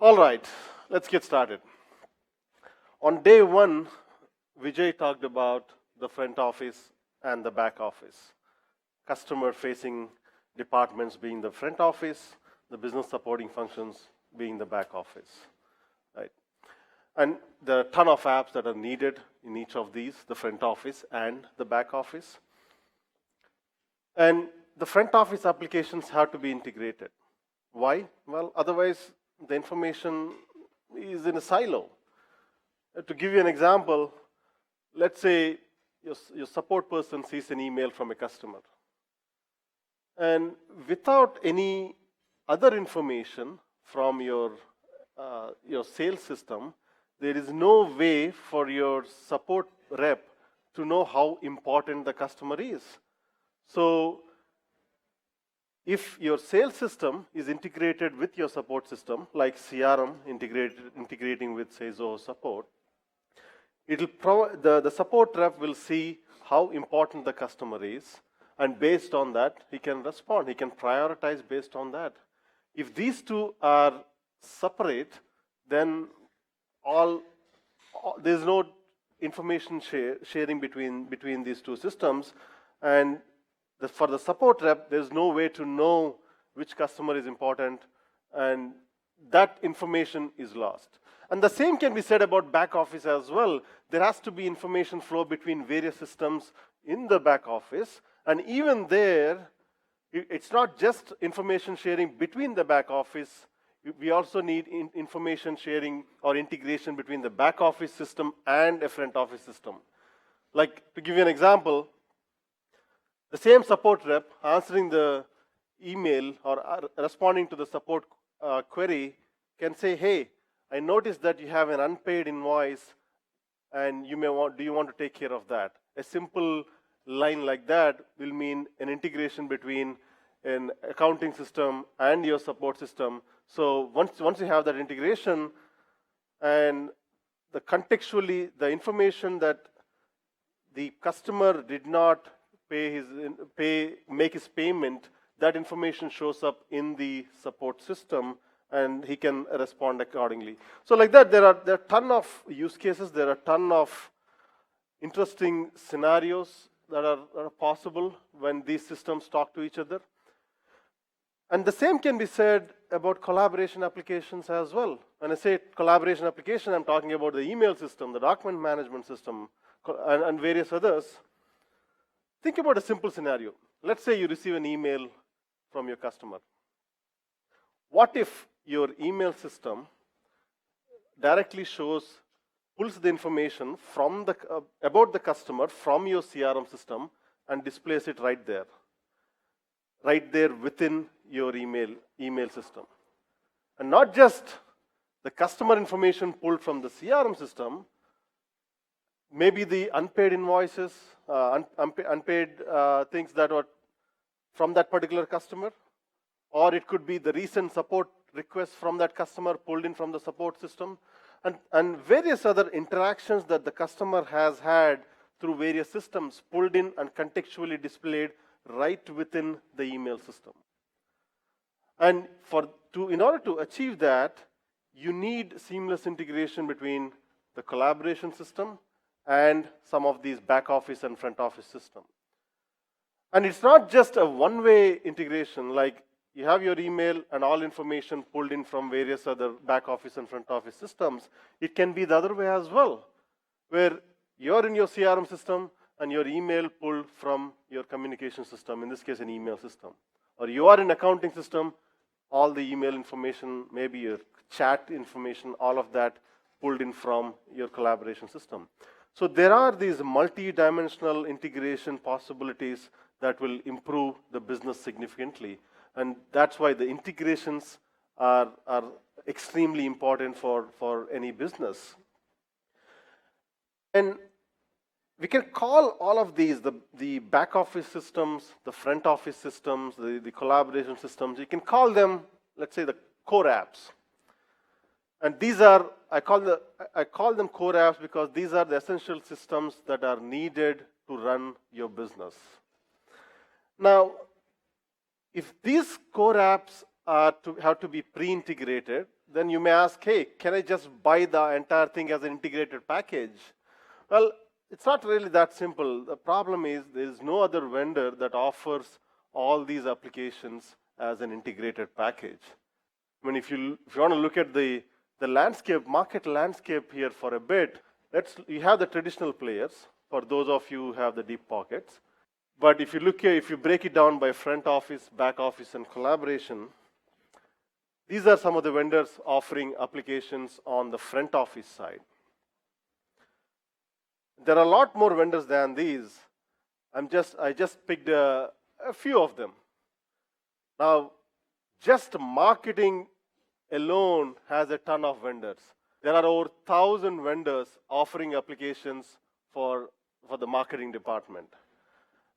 All right, let's get started. On day one, Vijay talked about the front office and the back office. Customer-facing departments being the front office, the business supporting functions being the back office, right? And there are a ton of apps that are needed in each of these, the front office and the back office. And the front office applications have to be integrated. Why? Well, otherwise the information is in a silo. To give you an example, let's say your support person sees an email from a customer. And without any other information from your sales system, there is no way for your support rep to know how important the customer is. So if your sales system is integrated with your support system, like CRM integrating with, say, Zoho support, the support rep will see how important the customer is, and based on that, he can respond. He can prioritize based on that. If these two are separate, then there's no information sharing between these two systems, and for the support rep, there's no way to know which customer is important, and that information is lost. And the same can be said about back office as well. There has to be information flow between various systems in the back office, and even there, it's not just information sharing between the back office. We also need information sharing or integration between the back office system and a front office system. Like, to give you an example, the same support rep answering the email or responding to the support query can say, hey, I noticed that you have an unpaid invoice and do you want to take care of that? A simple line like that will mean an integration between an accounting system and your support system. So once you have that integration, and the information that the customer did not make his payment, that information shows up in the support system, and he can respond accordingly. So like that, there are a ton of use cases. There are a ton of interesting scenarios that are possible when these systems talk to each other. And the same can be said about collaboration applications as well. When I say collaboration application, I'm talking about the email system, the document management system, and various others. Think about a simple scenario. Let's say you receive an email from your customer. What if your email system directly pulls the information from about the customer from your CRM system and displays it right there within your email system? And not just the customer information pulled from the CRM system, maybe the unpaid invoices, unpaid things that were from that particular customer, or it could be the recent support requests from that customer pulled in from the support system, and various other interactions that the customer has had through various systems pulled in and contextually displayed right within the email system. And in order to achieve that, you need seamless integration between the collaboration system and some of these back office and front office systems. And it's not just a one-way integration, like you have your email and all information pulled in from various other back office and front office systems. It can be the other way as well, where you're in your CRM system and your email pulled from your communication system, in this case an email system. Or you are in accounting system, all the email information, maybe your chat information, all of that pulled in from your collaboration system. So there are these multi-dimensional integration possibilities that will improve the business significantly. And that's why the integrations are extremely important for any business. And we can call all of these, the back office systems, the front office systems, the collaboration systems, you can call them, let's say, the core apps. And these are, I call them core apps because these are the essential systems that are needed to run your business. Now, if these core apps have to be pre-integrated, then you may ask, hey, can I just buy the entire thing as an integrated package? Well, it's not really that simple. The problem is there is no other vendor that offers all these applications as an integrated package. I mean, if you want to look at the landscape, market landscape here for a bit, you have the traditional players, for those of you who have the deep pockets. But if you look here, if you break it down by front office, back office, and collaboration, these are some of the vendors offering applications on the front office side. There are a lot more vendors than these. I just picked a few of them. Now, just marketing alone has a ton of vendors. There are over 1,000 vendors offering applications for the marketing department.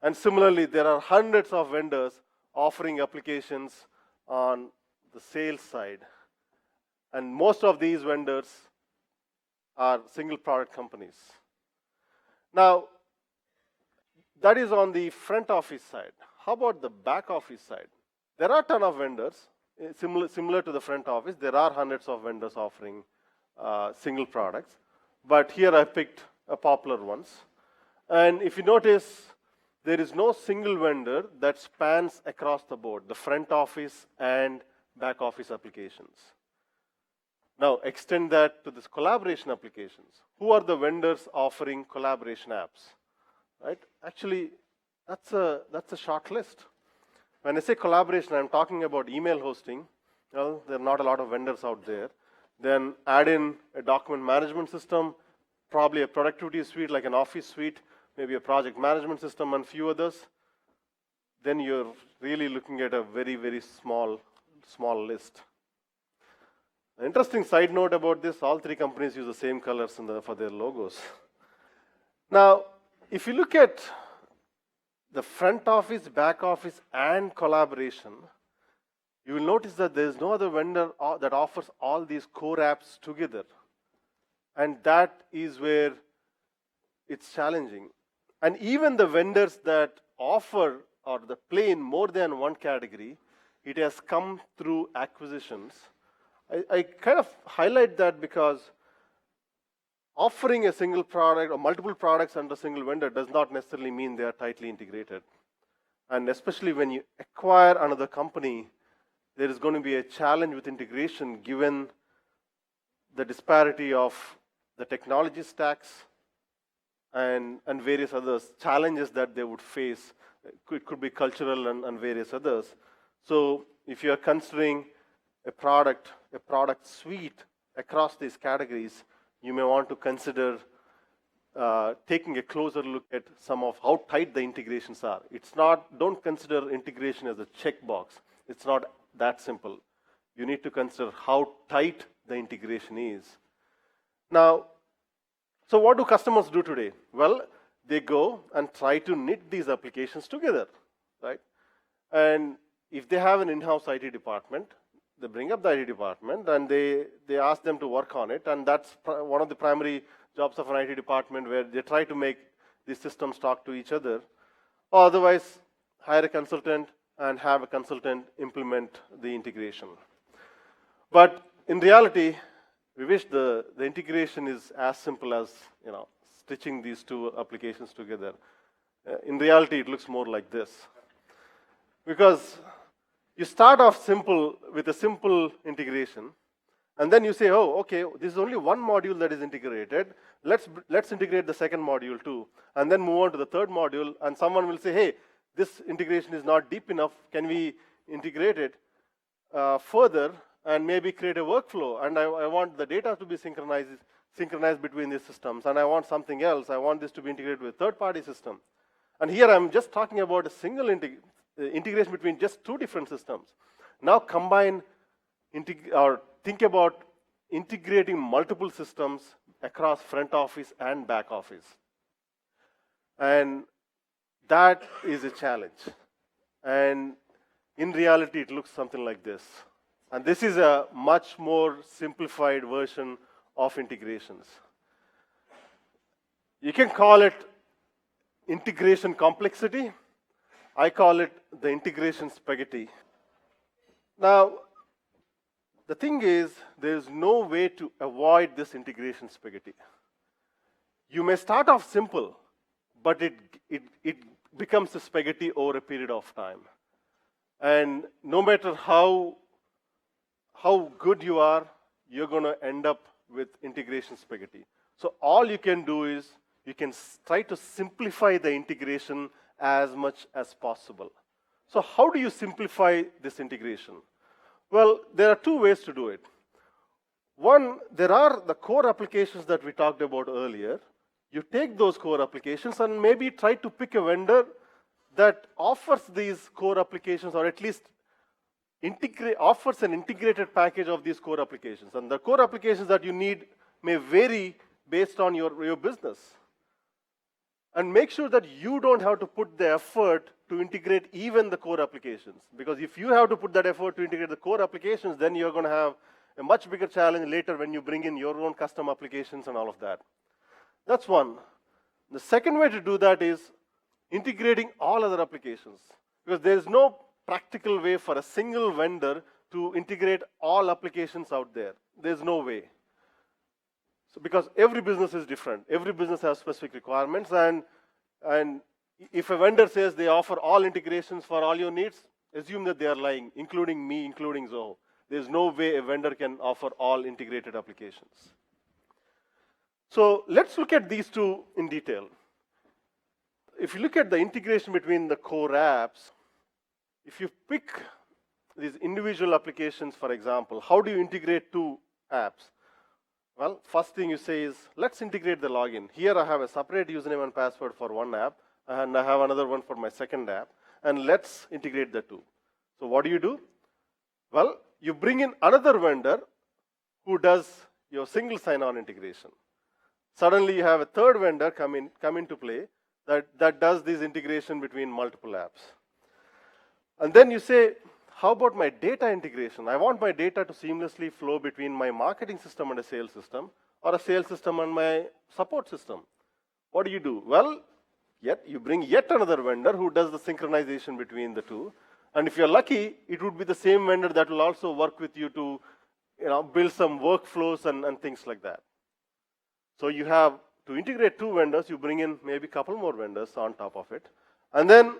And similarly, there are hundreds of vendors offering applications on the sales side. And most of these vendors are single product companies. Now, that is on the front office side. How about the back office side? There are a ton of vendors, similar to the front office. There are hundreds of vendors offering single products. But here I picked popular ones. And if you notice, there is no single vendor that spans across the board, the front office and back office applications. Now, extend that to this collaboration applications. Who are the vendors offering collaboration apps? Right? Actually, that's a short list. When I say collaboration, I'm talking about email hosting. Well, there are not a lot of vendors out there. Then add in a document management system, probably a productivity suite like an Office suite, maybe a project management system, and few others. Then you're really looking at a very, very small list. An interesting side note about this, all three companies use the same colors for their logos. Now, if you look at the front office, back office, and collaboration, you will notice that there is no other vendor that offers all these core apps together. And that is where it's challenging. And even the vendors that offer or that play in more than one category, it has come through acquisitions. I kind of highlight that because offering a single product or multiple products under a single vendor does not necessarily mean they are tightly integrated. And especially when you acquire another company, there is going to be a challenge with integration given the disparity of the technology stacks and various other challenges that they would face. It could be cultural and various others. So if you are considering a product suite across these categories, you may want to consider taking a closer look at some of how tight the integrations are. Don't consider integration as a checkbox. It's not that simple. You need to consider how tight the integration is. Now, so what do customers do today? Well, they go and try to knit these applications together, right? And if they have an in-house IT department, they bring up the IT department and they ask them to work on it. And that's one of the primary jobs of an IT department, where they try to make these systems talk to each other. Or otherwise, hire a consultant and have a consultant implement the integration. But in reality, we wish the integration is as simple as stitching these two applications together. In reality, it looks more like this. Because you start off simple with a simple integration, and then you say, oh, okay, this is only one module that is integrated. Let's integrate the second module too, and then move on to the third module. And someone will say, hey, this integration is not deep enough. Can we integrate it further and maybe create a workflow? And I want the data to be synchronized between these systems. And I want something else. I want this to be integrated with a third-party system. And here I'm just talking about a single integration between just two different systems. Now combine or think about integrating multiple systems across front office and back office. And that is a challenge. And in reality, it looks something like this. And this is a much more simplified version of integrations. You can call it integration complexity. I call it the integration spaghetti. Now, the thing is, there's no way to avoid this integration spaghetti. You may start off simple, but it becomes a spaghetti over a period of time. And no matter how good you are, you're going to end up with integration spaghetti. So all you can do is you can try to simplify the integration as much as possible. So how do you simplify this integration? Well, there are two ways to do it. One, there are the core applications that we talked about earlier. You take those core applications and maybe try to pick a vendor that offers these core applications, or at least offers an integrated package of these core applications. And the core applications that you need may vary based on your business. And make sure that you don't have to put the effort to integrate even the core applications. Because if you have to put that effort to integrate the core applications, then you're going to have a much bigger challenge later when you bring in your own custom applications and all of that. That's one. The second way to do that is integrating all other applications. Because there is no practical way for a single vendor to integrate all applications out there. There's no way. So because every business is different. Every business has specific requirements, and if a vendor says they offer all integrations for all your needs, assume that they are lying, including me, including Zoho. There's no way a vendor can offer all integrated applications. So let's look at these two in detail. If you look at the integration between the core apps, if you pick these individual applications, for example, how do you integrate two apps? Well, first thing you say is, let's integrate the login. Here I have a separate username and password for one app, and I have another one for my second app, and let's integrate the two. So what do? Well, you bring in another vendor who does your single sign-on integration. Suddenly you have a third vendor come into play that does this integration between multiple apps. And then you say, how about my data integration? I want my data to seamlessly flow between my marketing system and a sales system, or a sales system and my support system. What do? Well, you bring yet another vendor who does the synchronization between the two. And if you're lucky, it would be the same vendor that will also work with you to build some workflows and things like that. So you have to integrate two vendors, you bring in maybe a couple more vendors on top of it. And then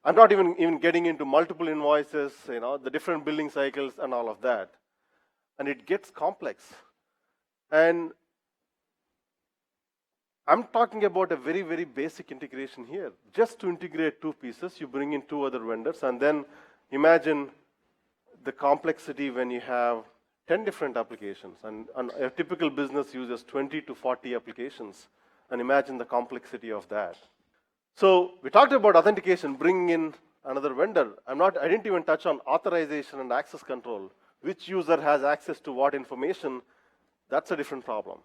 I'm not even getting into multiple invoices, the different billing cycles and all of that. And it gets complex. And I'm talking about a very, very basic integration here. Just to integrate two pieces, you bring in two other vendors, and then imagine the complexity when you have 10 different applications. And a typical business uses 20 to 40 applications. And imagine the complexity of that. So we talked about authentication, bringing in another vendor. I didn't even touch on authorization and access control. Which user has access to what information? That's a different problem.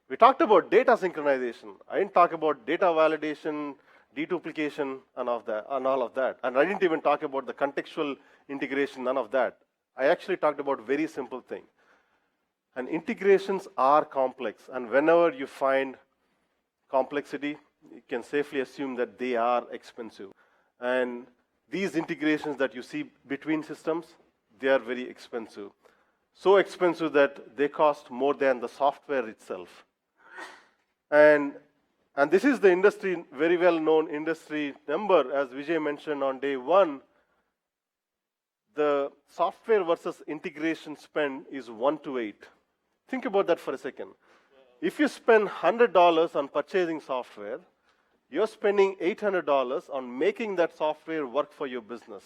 We talked about data synchronization. I didn't talk about data validation, deduplication, and all of that. And I didn't even talk about the contextual integration, none of that. I actually talked about very simple thing. And integrations are complex. And whenever you find complexity, you can safely assume that they are expensive. And these integrations that you see between systems, they are very expensive. So expensive that they cost more than the software itself. And this is the industry, very well-known industry number, as Vijay mentioned on day one. The software versus integration spend is 1:8. Think about that for a second. If you spend $100 on purchasing software, you're spending $800 on making that software work for your business.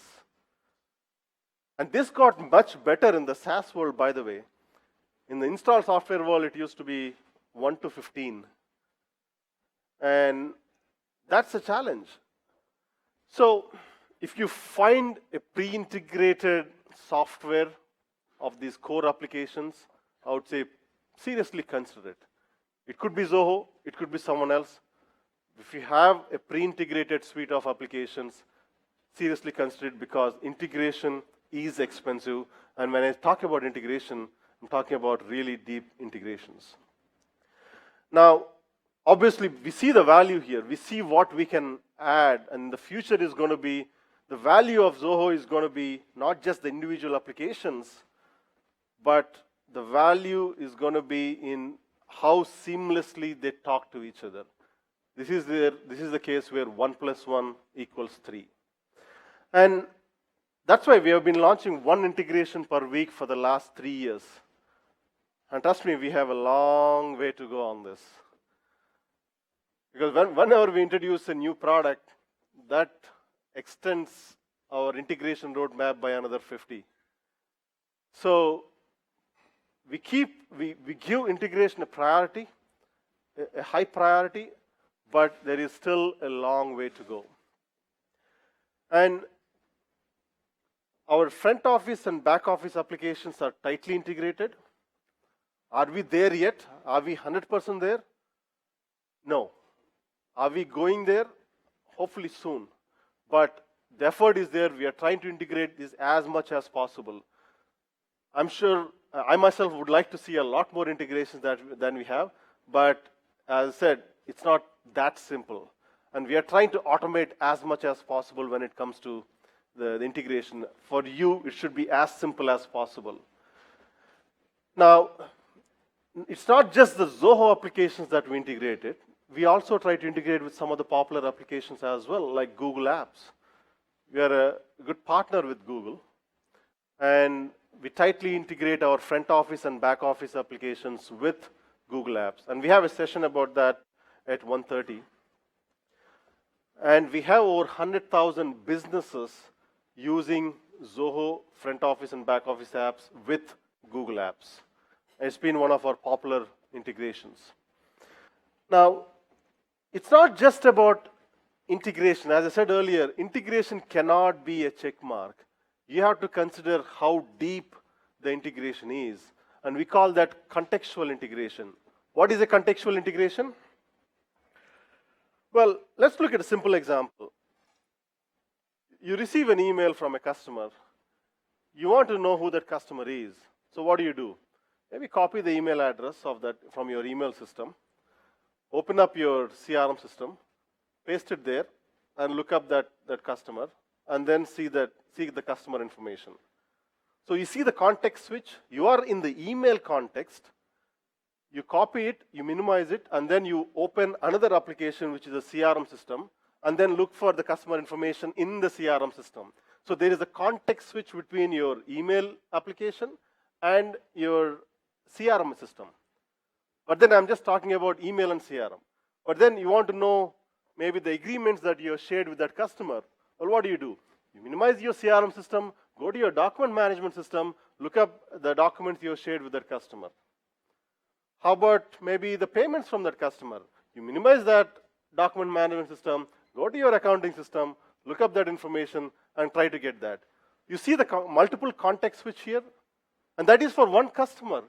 And this got much better in the SaaS world, by the way. In the installed software world, it used to be 1:15. And that's a challenge. So if you find a pre-integrated software of these core applications, I would say seriously consider it. It could be Zoho, it could be someone else. If you have a pre-integrated suite of applications, seriously consider it, because integration is expensive. And when I talk about integration, I'm talking about really deep integrations. Now, obviously, we see the value here. We see what we can add, and the future is going to be, the value of Zoho is going to be not just the individual applications, but the value is going to be in how seamlessly they talk to each other. This is the case where 1 + 1 = 3. And that's why we have been launching one integration per week for the last 3 years. And trust me, we have a long way to go on this. Because whenever we introduce a new product, that extends our integration roadmap by another 50. So we give integration a priority, a high priority, but there is still a long way to go. And our front office and back office applications are tightly integrated. Are we there yet? Are we 100% there? No. Are we going there? Hopefully soon. But the effort is there. We are trying to integrate this as much as possible. I'm sure I myself would like to see a lot more integrations than we have, but as I said, it's not that simple. And we are trying to automate as much as possible when it comes to the integration. For you, it should be as simple as possible. Now, it's not just the Zoho applications that we integrated. We also try to integrate with some of the popular applications as well, like Google Apps. We are a good partner with Google, and we tightly integrate our front office and back office applications with Google Apps. And we have a session about that at 1:30. And we have over 100,000 businesses using Zoho front office and back office apps with Google Apps. And it's been one of our popular integrations. Now, it's not just about integration. As I said earlier, integration cannot be a check mark. You have to consider how deep the integration is. And we call that contextual integration. What is a contextual integration? Well, let's look at a simple example. You receive an email from a customer. You want to know who that customer is. So what do? Maybe copy the email address of that from your email system, open up your CRM system, paste it there, and look up that customer, and then see the customer information. So you see the context switch. You are in the email context. You copy it, you minimize it, and then you open another application, which is a CRM system, and then look for the customer information in the CRM system. So there is a context switch between your email application and your CRM system. But then I'm just talking about email and CRM. But then you want to know maybe the agreements that you have shared with that customer. Well, what do? You minimize your CRM system, go to your document management system, look up the documents you have shared with that customer. How about maybe the payments from that customer? You minimize that document management system, go to your accounting system, look up that information, and try to get that. You see the multiple context switch here? And that is for one customer.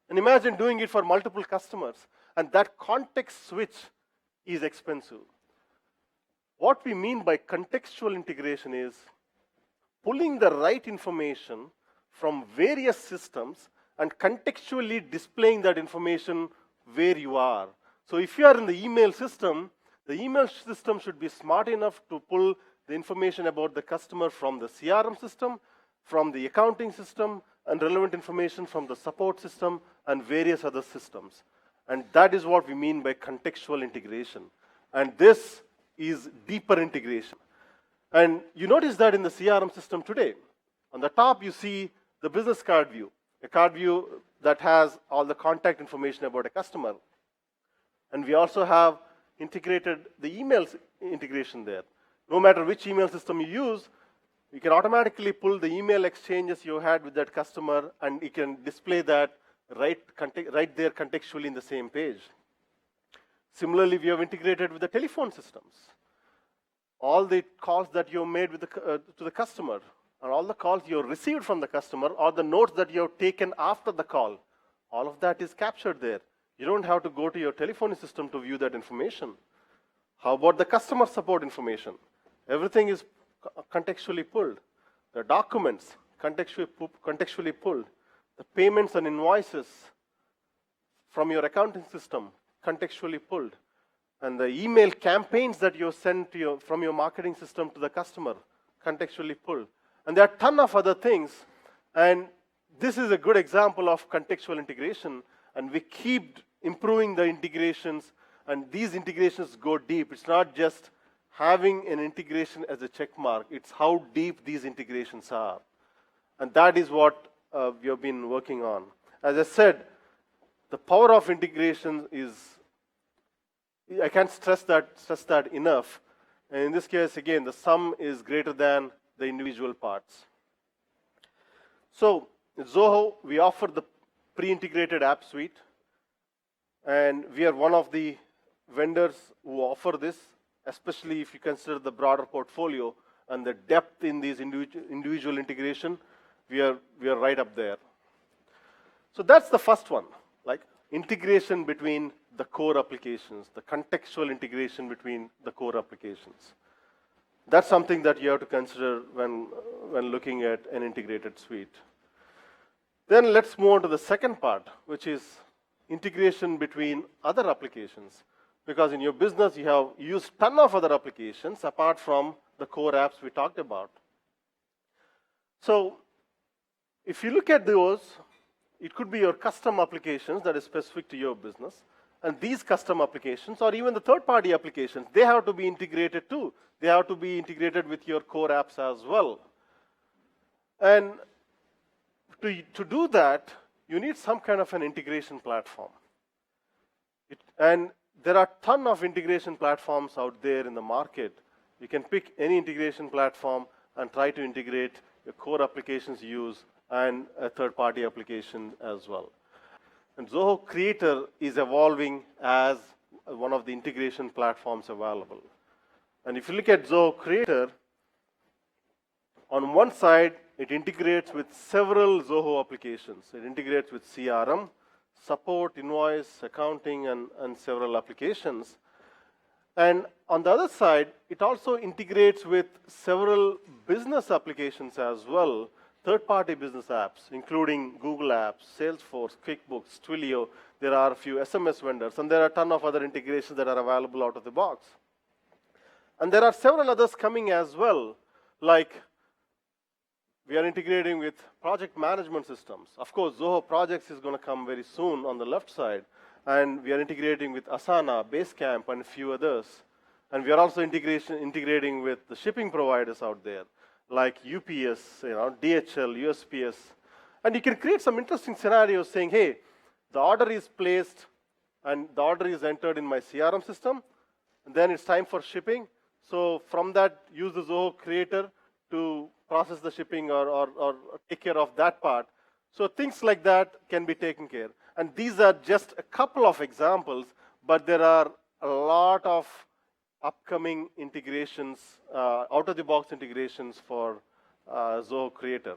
And imagine doing it for multiple customers. And that context switch is expensive. What we mean by contextual integration is pulling the right information from various systems and contextually displaying that information where you are. So if you are in the email system should be smart enough to pull the information about the customer from the CRM system, from the accounting system, and relevant information from the support system and various other systems. And that is what we mean by contextual integration. And this is deeper integration. And you notice that in the CRM system today. On the top, you see the business card view, a card view that has all the contact information about a customer. And we also have integrated the email integration there. No matter which email system you use, you can automatically pull the email exchanges you had with that customer, and you can display that right there contextually in the same page. Similarly, we have integrated with the telephone systems. All the calls that you made with to the customer, and all the calls you received from the customer, or the notes that you have taken after the call, all of that is captured there. You don't have to go to your telephone system to view that information. How about the customer support information? Everything is contextually pulled. The documents, contextually pulled. The payments and invoices from your accounting system, contextually pulled. And the email campaigns that you send from your marketing system to the customer, contextually pulled. And there are a ton of other things. And this is a good example of contextual integration, and we keep improving the integrations, and these integrations go deep. It's not just having an integration as a check mark, it's how deep these integrations are. And that is what we have been working on. As I said, the power of integration is, I can't stress that enough. And in this case, again, the sum is greater than the individual parts. So, in Zoho, we offer the pre-integrated app suite, and we are one of the vendors who offer this, especially if you consider the broader portfolio and the depth in these individual integration, we are right up there. So that's the first one, like integration between the core applications, the contextual integration between the core applications. That's something that you have to consider when looking at an integrated suite. Then let's move on to the second part, which is integration between other applications. Because in your business, you have used ton of other applications apart from the core apps we talked about. So if you look at those, it could be your custom applications that is specific to your business. And these custom applications, or even the third-party applications, they have to be integrated too. They have to be integrated with your core apps as well. And to do that, you need some kind of an integration platform. And there are a ton of integration platforms out there in the market. You can pick any integration platform and try to integrate your core applications you use and a third-party application as well. And Zoho Creator is evolving as one of the integration platforms available. And if you look at Zoho Creator, on one side, it integrates with several Zoho applications. It integrates with CRM, support, invoice, accounting, and several applications. And on the other side, it also integrates with several business applications as well, third-party business apps, including Google Apps, Salesforce, QuickBooks, Twilio. There are a few SMS vendors, and there are a ton of other integrations that are available out of the box. And there are several others coming as well, like we are integrating with project management systems. Of course, Zoho Projects is going to come very soon on the left side, and we are integrating with Asana, Basecamp, and a few others. And we are also integrating with the shipping providers out there, like UPS, DHL, USPS. And you can create some interesting scenarios saying, hey, the order is placed and the order is entered in my CRM system, and then it's time for shipping. So from that, use the Zoho Creator to process the shipping or take care of that part. So things like that can be taken care. And these are just a couple of examples, but there are a lot of upcoming integrations, out-of-the-box integrations for Zoho Creator.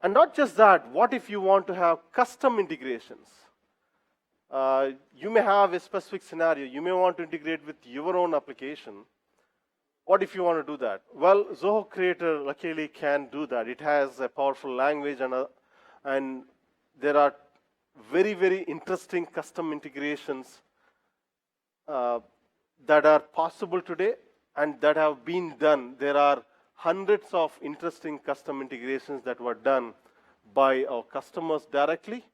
And not just that, what if you want to have custom integrations? You may have a specific scenario. You may want to integrate with your own application. What if you want to do that? Well, Zoho Creator luckily can do that. It has a powerful language, and there are very, very interesting custom integrations that are possible today and that have been done. There are hundreds of interesting custom integrations that were done by our customers directly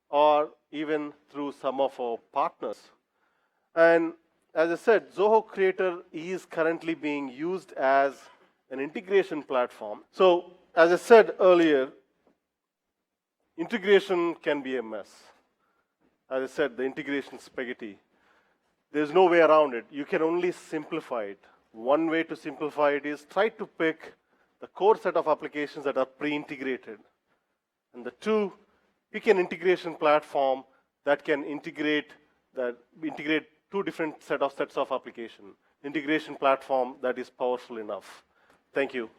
or even through some of our partners. And as I said, Zoho Creator is currently being used as an integration platform. So as I said earlier, integration can be a mess. As I said, the integration spaghetti. There's no way around it. You can only simplify it. One way to simplify it is try to pick the core set of applications that are pre-integrated. And the two, pick an integration platform that can integrate two different sets of application. Integration platform that is powerful enough. Thank you.